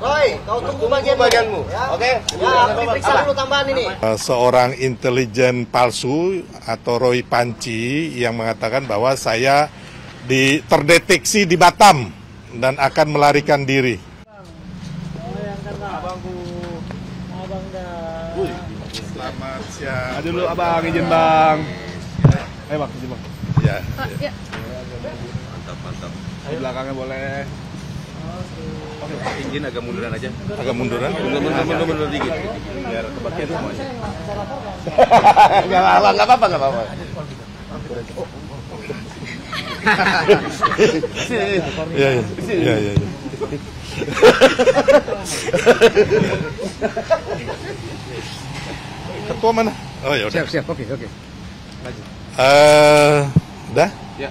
Roy, kau tunggu bagianmu. Ya. Oke. Ya, aku diperiksa dulu tambahan ini. Seorang intelijen palsu atau Roy Panci yang mengatakan bahwa saya terdeteksi di Batam dan akan melarikan diri. Selamat siang. Aduh dulu abang, izin bang. Ayo bang, izin bang. Ya. Ya. Mantap. Di belakangnya boleh. Oke, izin agak munduran aja. Agak munduran? Mundur dikit. Biar kebagian semuanya. Nggak apa-apa. Iya. Ketua mana? Oh ya udah. Siap. Oke. Dah? Ya.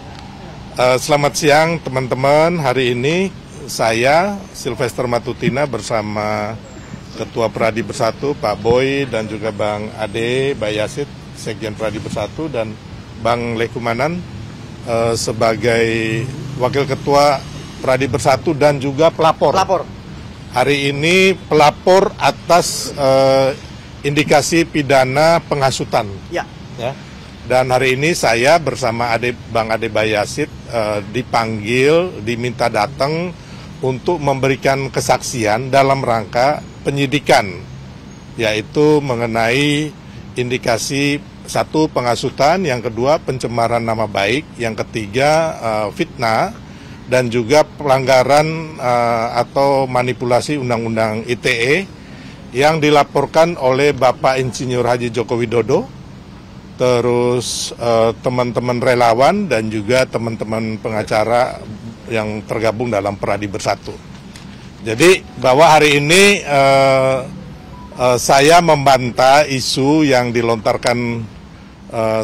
Selamat siang teman-teman. Hari ini saya Sylvester Matutina bersama Ketua Pradi Bersatu Pak Boy dan juga Bang Ade Bayasit Sekjen Pradi Bersatu dan Bang Lekumanan sebagai Wakil Ketua Pradi Bersatu dan juga pelapor. Hari ini pelapor atas indikasi pidana penghasutan. Ya. Dan hari ini saya bersama Bang Ade Bayasit dipanggil, diminta datang untuk memberikan kesaksian dalam rangka penyidikan, yaitu mengenai indikasi satu penghasutan, yang kedua pencemaran nama baik, yang ketiga fitnah, dan juga pelanggaran atau manipulasi Undang-Undang ITE yang dilaporkan oleh Bapak Insinyur Haji Joko Widodo, terus teman-teman relawan dan juga teman-teman pengacara yang tergabung dalam Pradi Bersatu. Jadi bahwa hari ini saya membantah isu yang dilontarkan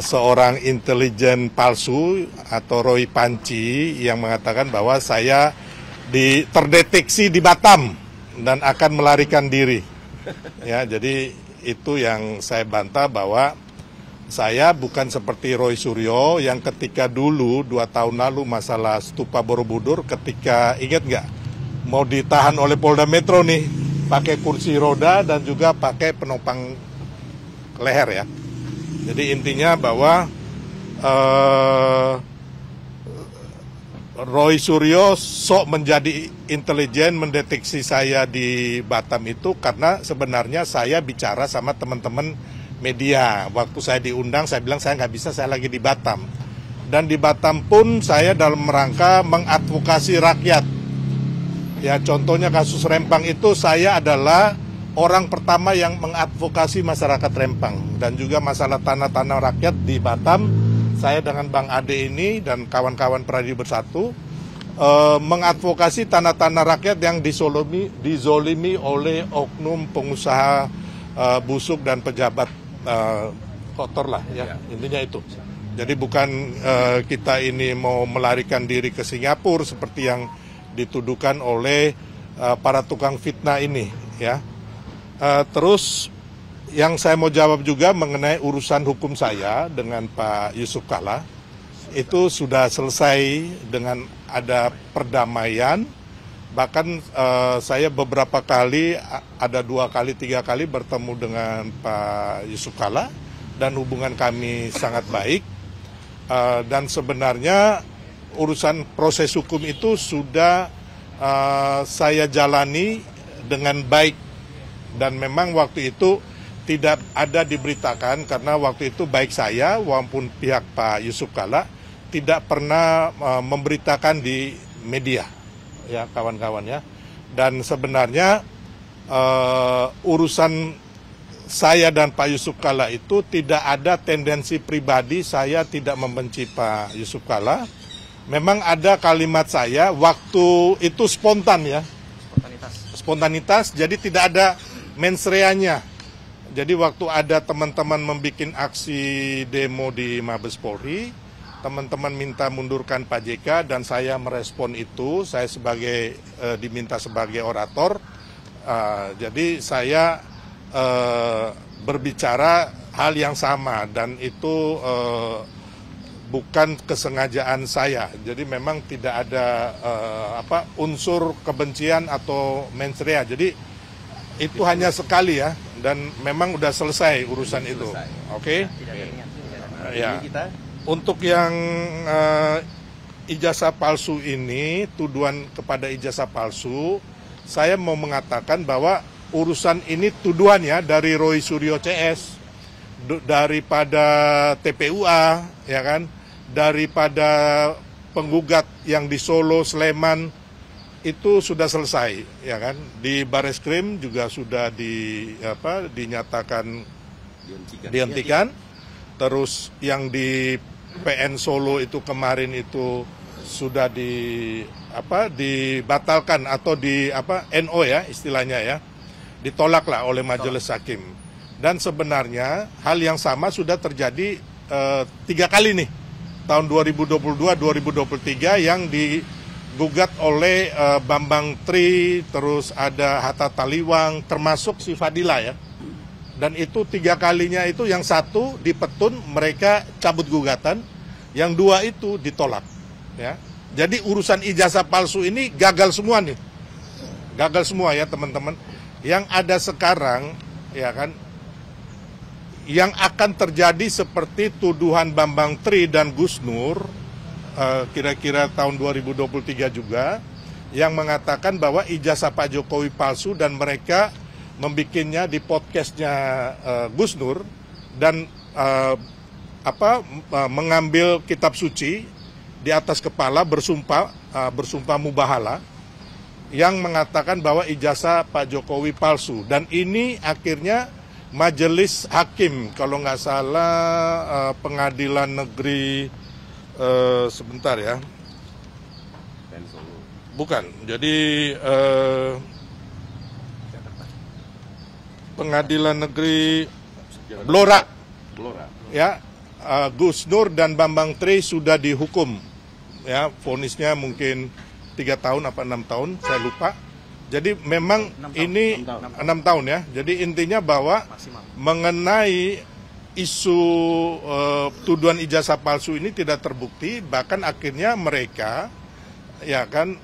seorang intelijen palsu atau Roy Panci yang mengatakan bahwa saya terdeteksi di Batam dan akan melarikan diri. Ya, jadi itu yang saya bantah, bahwa saya bukan seperti Roy Suryo yang ketika dulu 2 tahun lalu masalah Stupa Borobudur, ketika ingat nggak mau ditahan oleh Polda Metro nih pakai kursi roda dan juga pakai penopang leher ya. Jadi intinya bahwa Roy Suryo sok menjadi intelijen mendeteksi saya di Batam itu karena sebenarnya saya bicara sama teman-teman media. Waktu saya diundang, saya bilang saya nggak bisa, saya lagi di Batam. Dan di Batam pun saya dalam rangka mengadvokasi rakyat. Ya, contohnya kasus Rempang itu saya adalah orang pertama yang mengadvokasi masyarakat Rempang. Dan juga masalah tanah-tanah rakyat di Batam, saya dengan Bang Ade ini dan kawan-kawan Pradi Bersatu mengadvokasi tanah-tanah rakyat yang dizolimi oleh oknum pengusaha busuk dan pejabat kotor lah ya, intinya itu. Jadi bukan kita ini mau melarikan diri ke Singapura seperti yang dituduhkan oleh para tukang fitnah ini ya. Terus yang saya mau jawab juga mengenai urusan hukum saya dengan Pak Yusuf Kalla, itu sudah selesai dengan ada perdamaian. Bahkan saya beberapa kali, ada 2 kali, 3 kali bertemu dengan Pak Yusuf Kalla dan hubungan kami sangat baik. Dan sebenarnya urusan proses hukum itu sudah saya jalani dengan baik. Dan memang waktu itu tidak ada diberitakan karena waktu itu baik saya maupun pihak Pak Yusuf Kalla tidak pernah memberitakan di media. Ya kawan-kawan ya, dan sebenarnya urusan saya dan Pak Yusuf Kalla itu tidak ada tendensi pribadi, saya tidak membenci Pak Yusuf Kalla. Memang ada kalimat saya waktu itu spontan ya, spontanitas, jadi tidak ada mensreanya. Jadi waktu ada teman-teman membuat aksi demo di Mabes Polri, teman-teman minta mundurkan Pak JK dan saya merespon itu, saya diminta sebagai orator, jadi saya berbicara hal yang sama dan itu bukan kesengajaan saya. Jadi memang tidak ada unsur kebencian atau mens rea. Jadi itu hanya sekali ya, dan memang udah selesai urusan itu. Oke? Ya. Untuk yang ijazah palsu ini, tuduhan kepada ijazah palsu, saya mau mengatakan bahwa urusan ini tuduhannya dari Roy Suryo CS, daripada TPUA, ya kan, daripada penggugat yang di Solo, Sleman, itu sudah selesai, ya kan. Di Bareskrim juga sudah dinyatakan dihentikan. Terus yang di PN Solo itu kemarin itu sudah dibatalkan atau NO ya istilahnya ya, ditolaklah oleh majelis hakim. Dan sebenarnya hal yang sama sudah terjadi 3 kali nih, tahun 2022-2023 yang digugat oleh Bambang Tri, terus ada Hatta Taliwang, termasuk si Fadila ya. Dan itu 3 kalinya itu, yang satu di Petun mereka cabut gugatan, yang 2 itu ditolak. Ya. Jadi urusan ijazah palsu ini gagal semua nih, gagal semua ya teman-teman. Yang ada sekarang ya kan, yang akan terjadi seperti tuduhan Bambang Tri dan Gus Nur, kira-kira tahun 2023 juga, yang mengatakan bahwa ijazah Pak Jokowi palsu dan mereka membikinnya di podcastnya Gus Nur dan mengambil kitab suci di atas kepala bersumpah mubahala yang mengatakan bahwa ijazah Pak Jokowi palsu. Dan ini akhirnya majelis hakim, kalau nggak salah pengadilan negeri sebentar ya, bukan, jadi pengadilan negeri Blora, ya, Gus Nur dan Bambang Tri sudah dihukum, ya, vonisnya mungkin 3 tahun apa 6 tahun, saya lupa. Jadi memang 6 tahun ya. Jadi intinya bahwa mengenai isu tuduhan ijazah palsu ini tidak terbukti, bahkan akhirnya mereka ya kan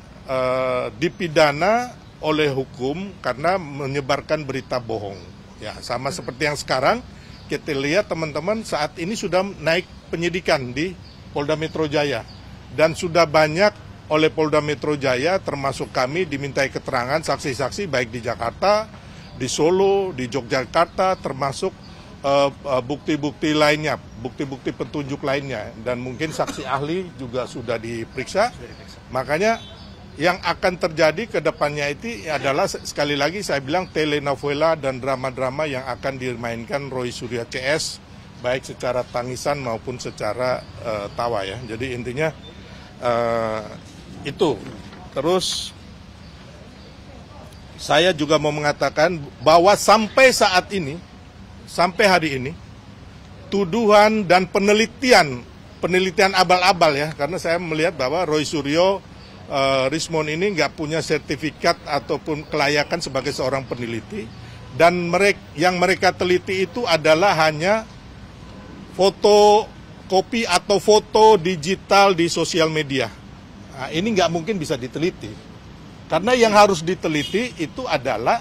dipidana oleh hukum karena menyebarkan berita bohong. Ya, sama seperti yang sekarang kita lihat teman-teman, saat ini sudah naik penyidikan di Polda Metro Jaya dan sudah banyak oleh Polda Metro Jaya termasuk kami dimintai keterangan saksi-saksi baik di Jakarta, di Solo, di Yogyakarta, termasuk bukti-bukti lainnya, bukti-bukti petunjuk lainnya, dan mungkin saksi ahli juga sudah diperiksa. Makanya yang akan terjadi ke depannya itu adalah, sekali lagi saya bilang, telenovela dan drama-drama yang akan dimainkan Roy Suryo CS, baik secara tangisan maupun secara tawa ya. Jadi intinya itu. Terus saya juga mau mengatakan bahwa sampai saat ini, sampai hari ini, tuduhan dan penelitian abal-abal ya, karena saya melihat bahwa Roy Suryo Rismon ini nggak punya sertifikat ataupun kelayakan sebagai seorang peneliti, dan yang mereka teliti itu adalah hanya fotokopi atau foto digital di sosial media. Nah, ini nggak mungkin bisa diteliti, karena yang harus diteliti itu adalah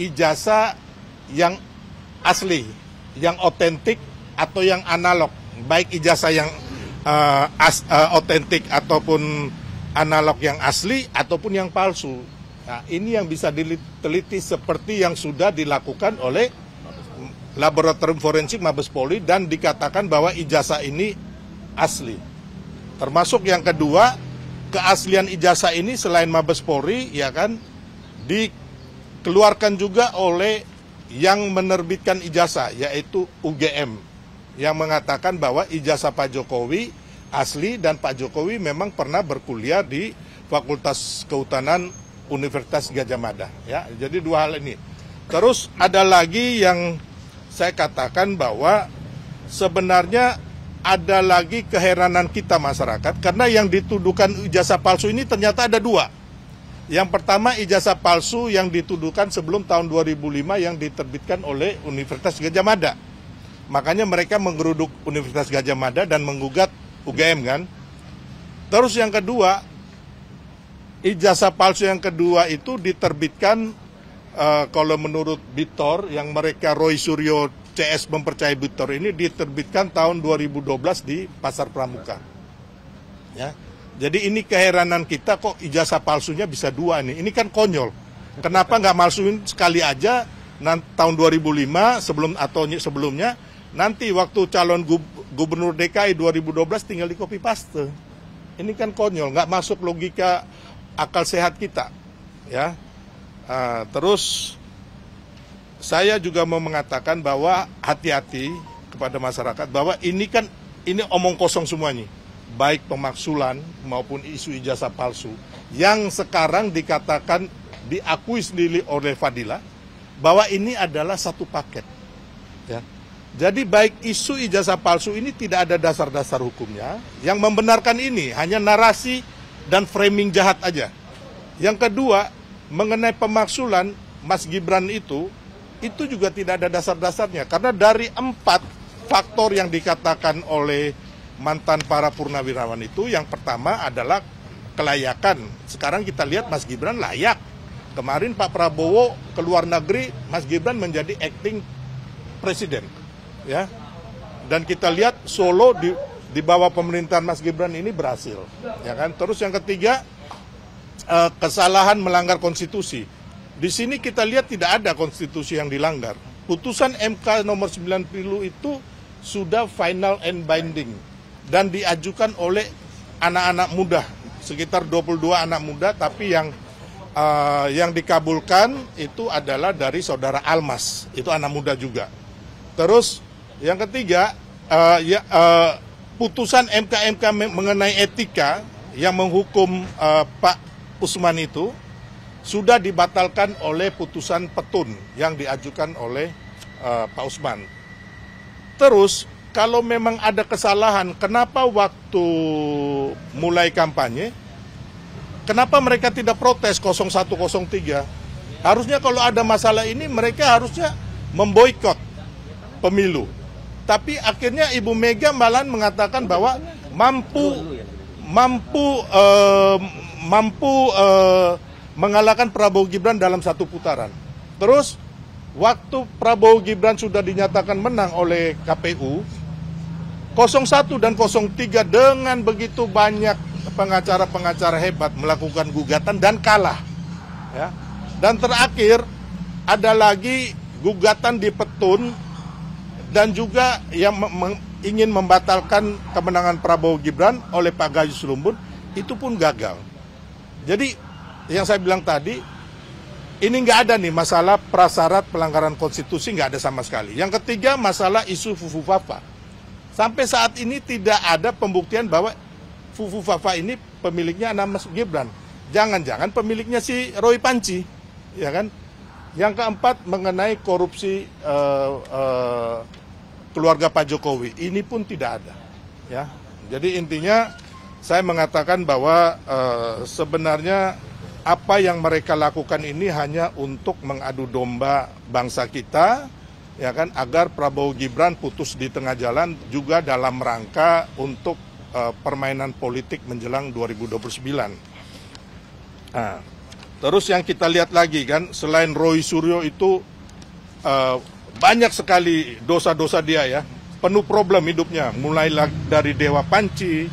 ijazah yang asli, yang otentik atau yang analog, baik ijazah yang otentik ataupun analog yang asli ataupun yang palsu. Nah, ini yang bisa diteliti seperti yang sudah dilakukan oleh Laboratorium Forensik Mabes Polri dan dikatakan bahwa ijazah ini asli. Termasuk yang kedua, keaslian ijazah ini selain Mabes Polri ya kan dikeluarkan juga oleh yang menerbitkan ijazah, yaitu UGM, yang mengatakan bahwa ijazah Pak Jokowi asli dan Pak Jokowi memang pernah berkuliah di Fakultas Kehutanan Universitas Gadjah Mada ya. Jadi 2 hal ini. Terus ada lagi yang saya katakan bahwa sebenarnya ada lagi keheranan kita masyarakat, karena yang dituduhkan ijazah palsu ini ternyata ada 2. Yang pertama, ijazah palsu yang dituduhkan sebelum tahun 2005 yang diterbitkan oleh Universitas Gadjah Mada. Makanya mereka menggeruduk Universitas Gadjah Mada dan menggugat UGM kan. Terus yang kedua, ijazah palsu yang kedua itu diterbitkan kalau menurut Bitor yang mereka Roy Suryo CS mempercayai Bitor ini diterbitkan tahun 2012 di Pasar Pramuka. Ya. Jadi ini keheranan kita kok ijazah palsunya bisa dua nih. Ini kan konyol. Kenapa nggak malsuin sekali aja tahun 2005 sebelumnya nanti waktu calon gubernur DKI 2012 tinggal di copy paste. Ini kan konyol, nggak masuk logika akal sehat kita. Ya. Terus saya juga mau mengatakan bahwa hati-hati kepada masyarakat bahwa ini omong kosong semuanya. Baik pemaksulan maupun isu ijazah palsu yang sekarang dikatakan diakui sendiri oleh Fadila bahwa ini adalah satu paket. Ya. Jadi baik isu ijazah palsu ini tidak ada dasar-dasar hukumnya. Yang membenarkan ini hanya narasi dan framing jahat aja. Yang kedua, mengenai pemaksulan Mas Gibran itu juga tidak ada dasar-dasarnya. Karena dari 4 faktor yang dikatakan oleh mantan para purnawirawan itu, yang pertama adalah kelayakan. Sekarang kita lihat Mas Gibran layak. Kemarin Pak Prabowo ke luar negeri, Mas Gibran menjadi acting presiden. Ya. Dan kita lihat Solo di bawah pemerintahan Mas Gibran ini berhasil. Ya kan? Terus yang ketiga, kesalahan melanggar konstitusi. Di sini kita lihat tidak ada konstitusi yang dilanggar. Putusan MK nomor 90 itu sudah final and binding dan diajukan oleh anak-anak muda, sekitar 22 anak muda, tapi yang dikabulkan itu adalah dari saudara Almas, itu anak muda juga. Terus yang ketiga, putusan MK mengenai etika yang menghukum Pak Usman itu sudah dibatalkan oleh putusan petun yang diajukan oleh Pak Usman. Terus kalau memang ada kesalahan, kenapa waktu mulai kampanye, kenapa mereka tidak protes 0103? Harusnya kalau ada masalah ini mereka harusnya memboikot pemilu. Tapi akhirnya Ibu Mega malah mengatakan bahwa mampu mengalahkan Prabowo Gibran dalam satu putaran. Terus waktu Prabowo Gibran sudah dinyatakan menang oleh KPU, 01 dan 03 dengan begitu banyak pengacara-pengacara hebat melakukan gugatan dan kalah. Ya. Dan terakhir ada lagi gugatan di petun dan juga yang ingin membatalkan kemenangan Prabowo Gibran oleh Pak Gayus Lumbun, itu pun gagal. Jadi yang saya bilang tadi, ini nggak ada nih masalah prasyarat pelanggaran konstitusi, nggak ada sama sekali. Yang ketiga, masalah isu Fufu Fafa. Sampai saat ini tidak ada pembuktian bahwa Fufu Fafa ini pemiliknya anak Mas Gibran. Jangan-jangan pemiliknya si Roy Panci, ya kan? Yang keempat, mengenai korupsi keluarga Pak Jokowi, ini pun tidak ada. Ya, jadi intinya saya mengatakan bahwa sebenarnya apa yang mereka lakukan ini hanya untuk mengadu domba bangsa kita, ya kan, agar Prabowo Gibran putus di tengah jalan, juga dalam rangka untuk permainan politik menjelang 2029. Nah, terus yang kita lihat lagi kan, selain Roy Suryo itu banyak sekali dosa-dosa dia ya, penuh problem hidupnya, mulai dari Dewa Panci,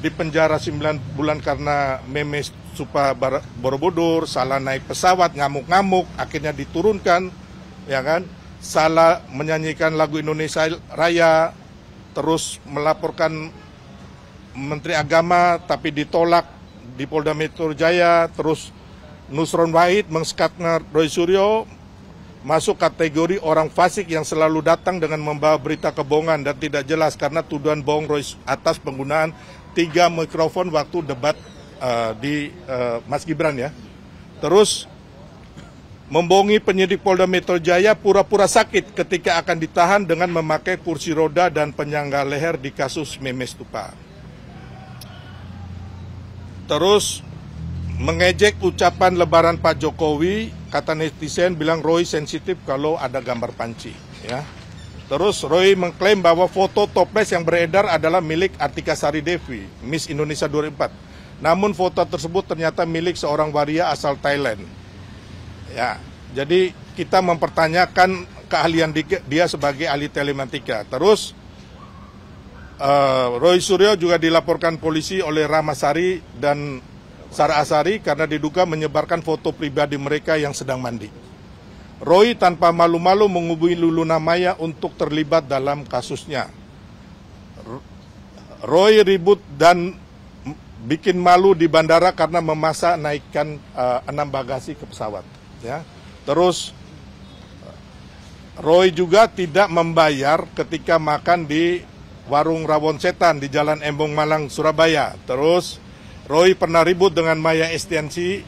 di penjara 9 bulan karena memes Supa Borobudur, salah naik pesawat, ngamuk-ngamuk, akhirnya diturunkan, ya kan, salah menyanyikan lagu Indonesia Raya, terus melaporkan Menteri Agama tapi ditolak di Polda Metro Jaya, terus Nusron Wahid mengsekatnya Roy Suryo, masuk kategori orang fasik yang selalu datang dengan membawa berita kebohongan dan tidak jelas karena tuduhan bohong Roy atas penggunaan 3 mikrofon waktu debat di Mas Gibran ya. Terus membohongi penyidik Polda Metro Jaya pura-pura sakit ketika akan ditahan dengan memakai kursi roda dan penyangga leher di kasus Memes Tupa. Terus mengejek ucapan lebaran Pak Jokowi, kata netizen bilang Roy sensitif kalau ada gambar Panci ya. Terus Roy mengklaim bahwa foto toples yang beredar adalah milik Artika Sari Devi, Miss Indonesia 2004. Namun foto tersebut ternyata milik seorang waria asal Thailand. Ya, jadi kita mempertanyakan keahlian dia sebagai ahli telematika. Terus Roy Suryo juga dilaporkan polisi oleh Ramasari dan Sarah Asari karena diduga menyebarkan foto pribadi mereka yang sedang mandi. Roy tanpa malu-malu menghubungi Luluna Maya untuk terlibat dalam kasusnya. Roy ribut dan bikin malu di bandara karena memaksa naikkan 6 bagasi ke pesawat. Ya. Terus Roy juga tidak membayar ketika makan di warung Rawon Setan di Jalan Embong Malang, Surabaya. Terus Roy pernah ribut dengan Maya Estianti.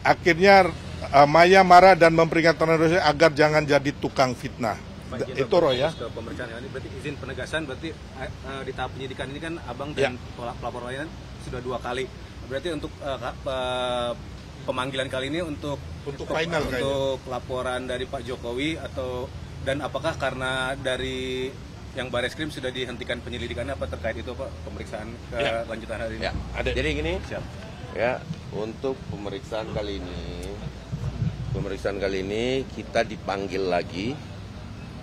Akhirnya Maya marah dan memperingatkan Roy agar jangan jadi tukang fitnah. Itu Roy ya. Pemeriksaan ini berarti izin penegasan, berarti di tahap penyidikan ini kan abang dan pelapor lain sudah 2 kali. Berarti untuk pemanggilan kali ini untuk final untuk laporan dari Pak Jokowi dan apakah karena dari yang Bareskrim sudah dihentikan penyelidikannya apa terkait itu Pak pemeriksaan kelanjutan hari ini? Ya, jadi gini. Ya, untuk pemeriksaan kali ini kita dipanggil lagi.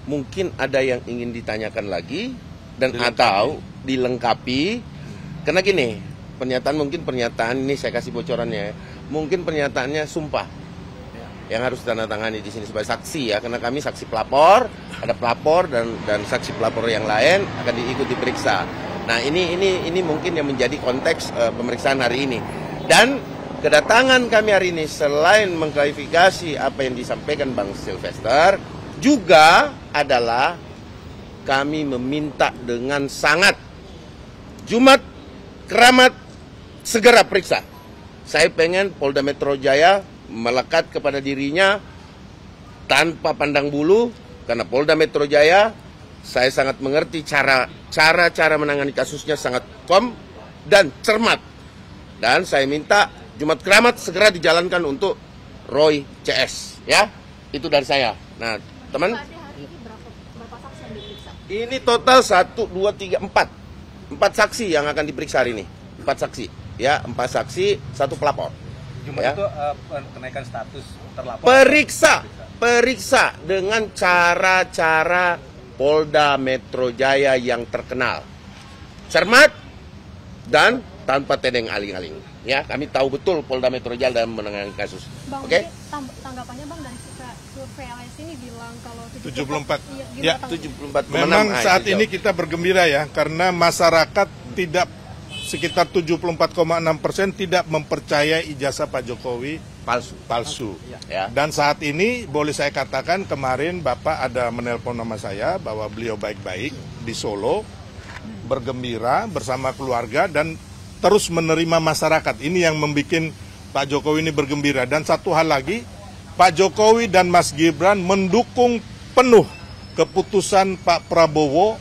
Mungkin ada yang ingin ditanyakan lagi dan atau dilengkapi. Karena gini, pernyataan ini saya kasih bocorannya. Mungkin pernyataannya sumpah yang harus ditandatangani di sini sebagai saksi ya, karena kami saksi pelapor, ada pelapor dan saksi pelapor yang lain akan diikut diperiksa. Nah, ini mungkin yang menjadi konteks pemeriksaan hari ini. Dan kedatangan kami hari ini selain mengklarifikasi apa yang disampaikan Bang Sylvester, juga adalah kami meminta dengan sangat Jumat Keramat segera periksa. Saya pengen Polda Metro Jaya melekat kepada dirinya tanpa pandang bulu, karena Polda Metro Jaya saya sangat mengerti cara menangani kasusnya sangat dan cermat. Dan saya minta Jumat Keramat segera dijalankan untuk Roy CS, ya. Itu dari saya. Nah, teman. Hari ini berapa saksi yang diperiksa? Ini total 1, 2, 3, 4 saksi yang akan diperiksa hari ini. 4 saksi, ya, 4 saksi, 1 pelapor. Jumat Ya. itu kenaikan status terlapor. Periksa dengan cara-cara Polda Metro Jaya yang terkenal, cermat dan tanpa tedeng aling-aling. Ya, kami tahu betul Polda Metro Jaya dalam menangani kasus. Bang, Oke? tanggapannya Bang dari survei AS ini bilang kalau 74. Iya, 74. Memang saat ini kita bergembira ya, karena masyarakat tidak sekitar 74,6% tidak mempercayai ijazah Pak Jokowi palsu. Ya. Dan saat ini boleh saya katakan kemarin Bapak ada menelpon nama saya bahwa beliau baik-baik di Solo, bergembira bersama keluarga dan terus menerima masyarakat. Ini yang membuat Pak Jokowi ini bergembira. Dan satu hal lagi, Pak Jokowi dan Mas Gibran mendukung penuh keputusan Pak Prabowo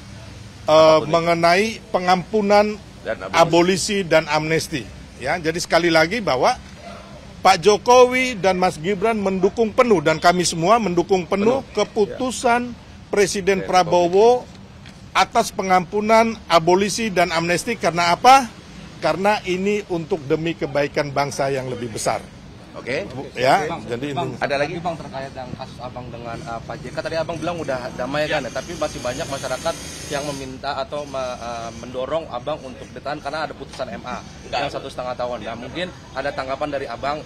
mengenai pengampunan Dan abolisi dan amnesti. Ya, jadi sekali lagi bahwa Pak Jokowi dan Mas Gibran mendukung penuh dan kami semua mendukung penuh keputusan Presiden Prabowo atas pengampunan abolisi dan amnesti. Karena apa? Karena ini untuk demi kebaikan bangsa yang lebih besar. Oke. Ya, Bang, jadi Bang, ada lagi? Bang terkait dengan kasus Abang dengan Pak JK, tadi Abang bilang udah damai kan ya, tapi masih banyak masyarakat yang meminta atau mendorong Abang untuk ditahan karena ada putusan MA yang 1,5 tahun. Nah, mungkin ada tanggapan dari Abang?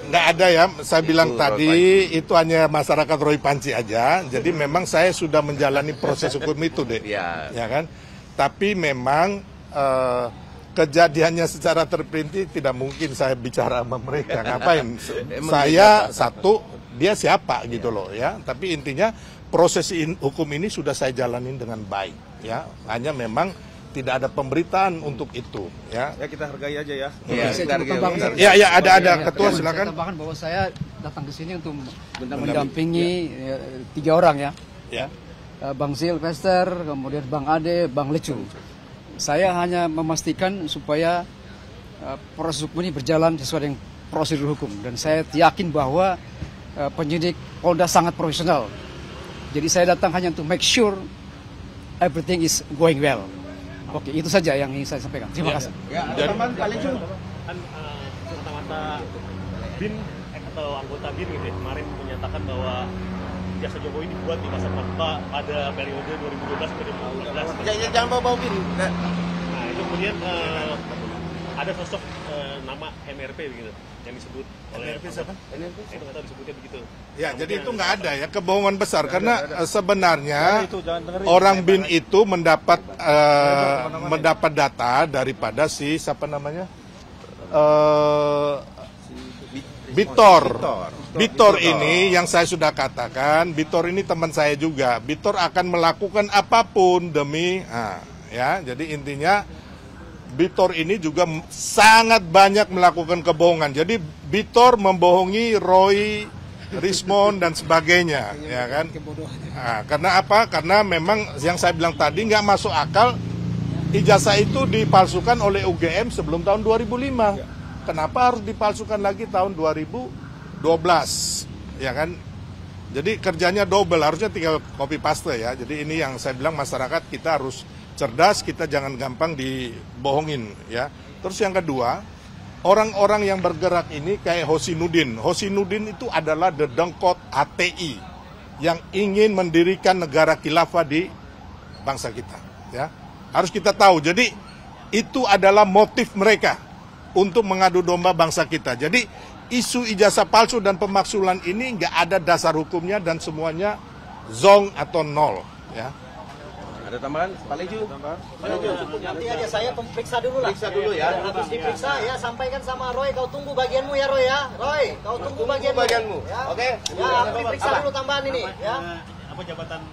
Nggak ada ya, saya bilang tadi itu hanya masyarakat Roy Panci aja. Jadi memang saya sudah menjalani proses hukum itu deh, Ya. ya kan. Tapi memang kejadiannya secara terperinci tidak mungkin saya bicara sama mereka. Ngapain? Saya satu, dia siapa gitu loh ya. Tapi intinya proses hukum ini sudah saya jalanin dengan baik ya. Hanya memang tidak ada pemberitaan untuk itu ya. Ya kita hargai aja ya. Ya ada ketua silakan. Saya tambahkan bahwa saya datang ke sini untuk mendampingi 3 orang ya. Ya. Bang Sylvester, kemudian Bang Ade, Bang Lecu. Saya hanya memastikan supaya proses hukum ini berjalan sesuai dengan prosedur hukum, dan saya yakin bahwa penyidik Polda sangat profesional. Jadi saya datang hanya untuk make sure everything is going well. Oke, itu saja yang ingin saya sampaikan. Terima kasih. Jadi Mata-mata BIN atau anggota BIN gitu ya, kemarin menyatakan bahwa jasa Jokowi dibuat di masa pada periode 2012-2014. Jangan bawa-bawa bin. Nah itu kemudian ada sosok nama MRP gitu yang disebut oleh MRP siapa? Itu nggak tahu disebutnya begitu. Ya, jadi itu nggak ada ya, kebohongan besar karena sebenarnya orang BIN itu mendapat data daripada si siapa namanya Bitor ini yang saya sudah katakan, Bitor ini teman saya juga. Bitor akan melakukan apapun demi, ya. Jadi intinya Bitor ini juga sangat banyak melakukan kebohongan. Jadi Bitor membohongi Roy, Rismond dan sebagainya, ya kan? Nah, karena apa? Karena memang yang saya bilang tadi nggak masuk akal. Ijazah itu dipalsukan oleh UGM sebelum tahun 2005. Kenapa harus dipalsukan lagi tahun 2012? Ya kan? Jadi kerjanya double, harusnya tinggal copy paste ya. Jadi ini yang saya bilang masyarakat kita harus cerdas, kita jangan gampang dibohongin ya. Terus yang kedua, orang-orang yang bergerak ini kayak Hosinudin. Hosinudin itu adalah dedengkot HTI yang ingin mendirikan negara khilafah di bangsa kita ya. Harus kita tahu. Jadi itu adalah motif mereka untuk mengadu domba bangsa kita. Jadi isu ijazah palsu dan pemaksulan ini nggak ada dasar hukumnya dan semuanya zong atau nol. Ya. Ada tambahan, Pak Leju? Nanti aja saya periksa dulu lah. Periksa dulu ya. Habis diperiksa ya sampaikan sama Roy, kau tunggu bagianmu ya Roy ya. Roy, kau tunggu bagianmu. Ya. Oke. Ya, aku diperiksa dulu tambahan ini ya. Apa jabatan